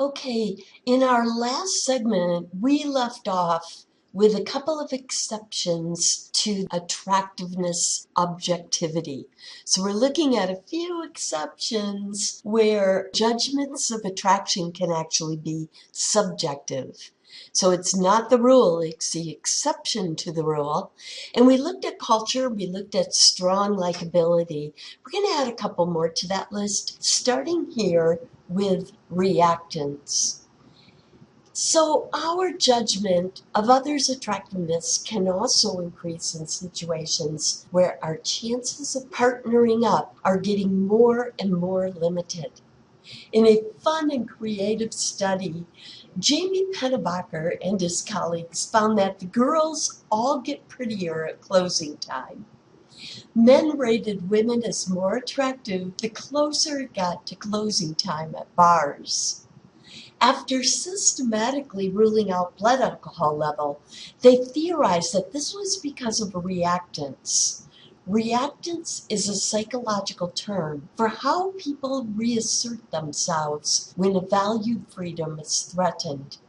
Okay, in our last segment, we left off with a couple of exceptions to attractiveness objectivity. So we're looking at a few exceptions where judgments of attraction can actually be subjective. So it's not the rule, it's the exception to the rule. And we looked at culture, we looked at strong likability. We're going to add a couple more to that list, starting here with reactance. So our judgment of others' attractiveness can also increase in situations where our chances of partnering up are getting more and more limited. In a fun and creative study, Jamie Pennebaker and his colleagues found that the girls all get prettier at closing time. Men rated women as more attractive the closer it got to closing time at bars. After systematically ruling out blood alcohol level, they theorized that this was because of reactance. Reactance is a psychological term for how people reassert themselves when a valued freedom is threatened.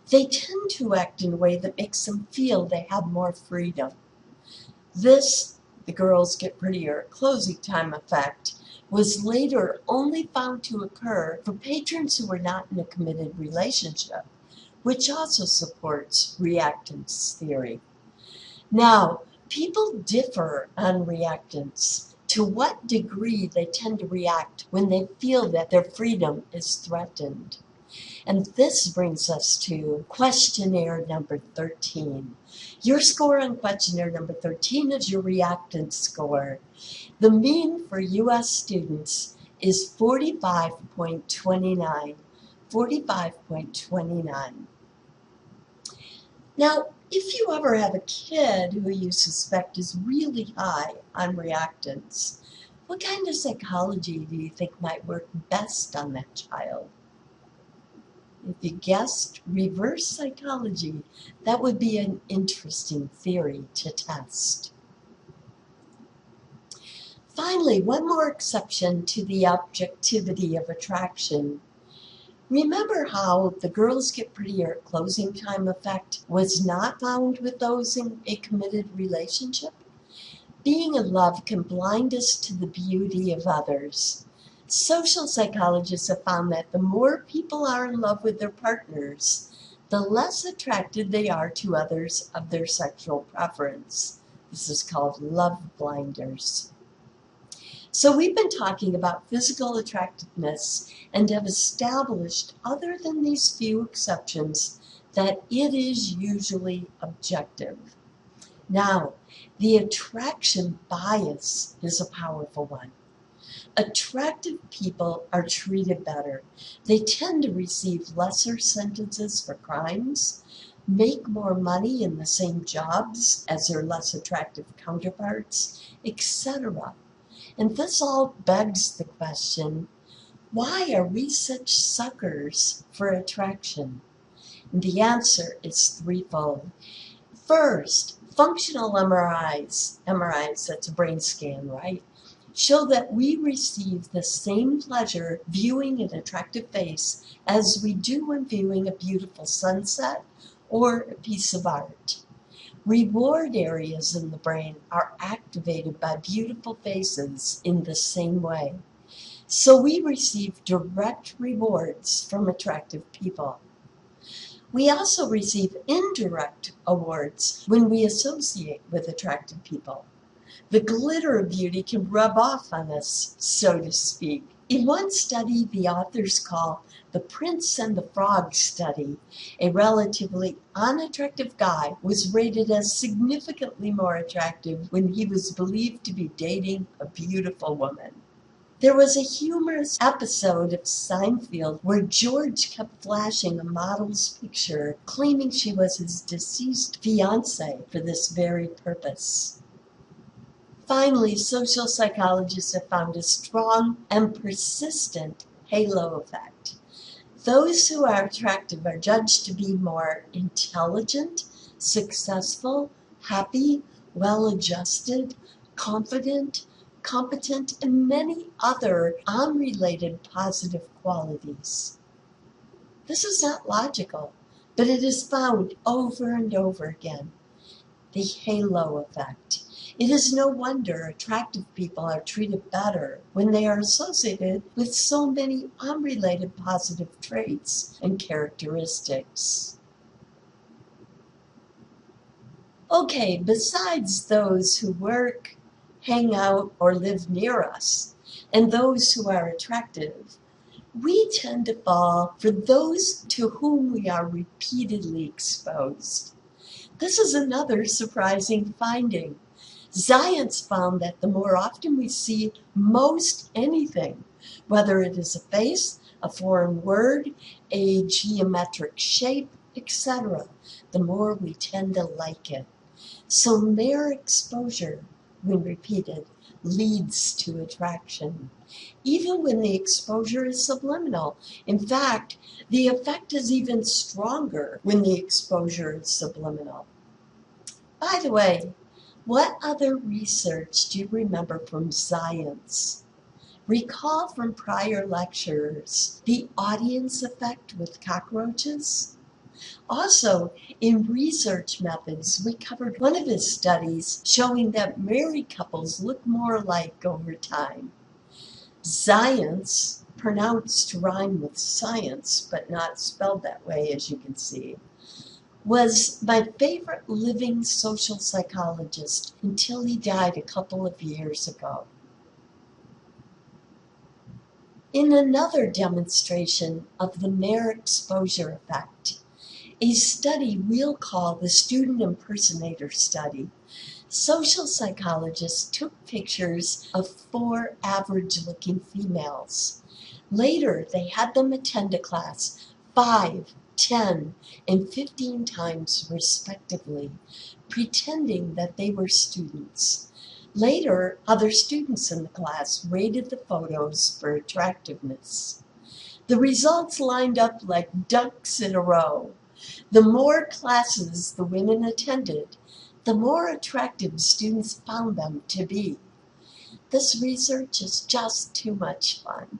They tend to act in a way that makes them feel they have more freedom. This, the girls get prettier at closing time effect, was later only found to occur for patrons who were not in a committed relationship, which also supports reactance theory. Now, people differ on reactance, to what degree they tend to react when they feel that their freedom is threatened. And this brings us to questionnaire number 13. Your score on questionnaire number 13 is your reactance score. The mean for U.S. students is 45.29. 45.29. Now, if you ever have a kid who you suspect is really high on reactance, what kind of psychology do you think might work best on that child? If you guessed reverse psychology, that would be an interesting theory to test. Finally, one more exception to the objectivity of attraction. Remember how the girls get prettier at closing time effect was not found with those in a committed relationship? Being in love can blind us to the beauty of others. Social psychologists have found that the more people are in love with their partners, the less attracted they are to others of their sexual preference. This is called love blinders. So we've been talking about physical attractiveness and have established, other than these few exceptions, that it is usually objective. Now, the attraction bias is a powerful one. Attractive people are treated better. They tend to receive lesser sentences for crimes, make more money in the same jobs as their less attractive counterparts, etc. And this all begs the question, why are we such suckers for attraction? And the answer is threefold. First, functional MRIs, that's a brain scan, right, show that we receive the same pleasure viewing an attractive face as we do when viewing a beautiful sunset or a piece of art. Reward areas in the brain are activated by beautiful faces in the same way. So we receive direct rewards from attractive people. We also receive indirect awards when we associate with attractive people. The glitter of beauty can rub off on us, so to speak. In one study the authors call the Prince and the Frog study, a relatively unattractive guy was rated as significantly more attractive when he was believed to be dating a beautiful woman. There was a humorous episode of Seinfeld where George kept flashing a model's picture, claiming she was his deceased fiancée for this very purpose. Finally, social psychologists have found a strong and persistent halo effect. Those who are attractive are judged to be more intelligent, successful, happy, well-adjusted, confident, competent, and many other unrelated positive qualities. This is not logical, but it is found over and over again. The halo effect. It is no wonder attractive people are treated better when they are associated with so many unrelated positive traits and characteristics. Okay, besides those who work, hang out, or live near us, and those who are attractive, we tend to fall for those to whom we are repeatedly exposed. This is another surprising finding. Science found that the more often we see most anything, whether it is a face, a foreign word, a geometric shape, etc., the more we tend to like it. So mere exposure, when repeated, leads to attraction, even when the exposure is subliminal. In fact, the effect is even stronger when the exposure is subliminal. By the way, what other research do you remember from science? Recall from prior lectures the audience effect with cockroaches? Also, in research methods, we covered one of his studies showing that married couples look more alike over time. Science, pronounced to rhyme with science, but not spelled that way, as you can see, was my favorite living social psychologist until he died a couple of years ago. In another demonstration of the mere exposure effect, a study we'll call the student impersonator study, social psychologists took pictures of 4 average-looking females. Later, they had them attend a class 5, 10, and 15 times respectively, pretending that they were students. Later, other students in the class rated the photos for attractiveness. The results lined up like ducks in a row. The more classes the women attended, the more attractive students found them to be. This research is just too much fun.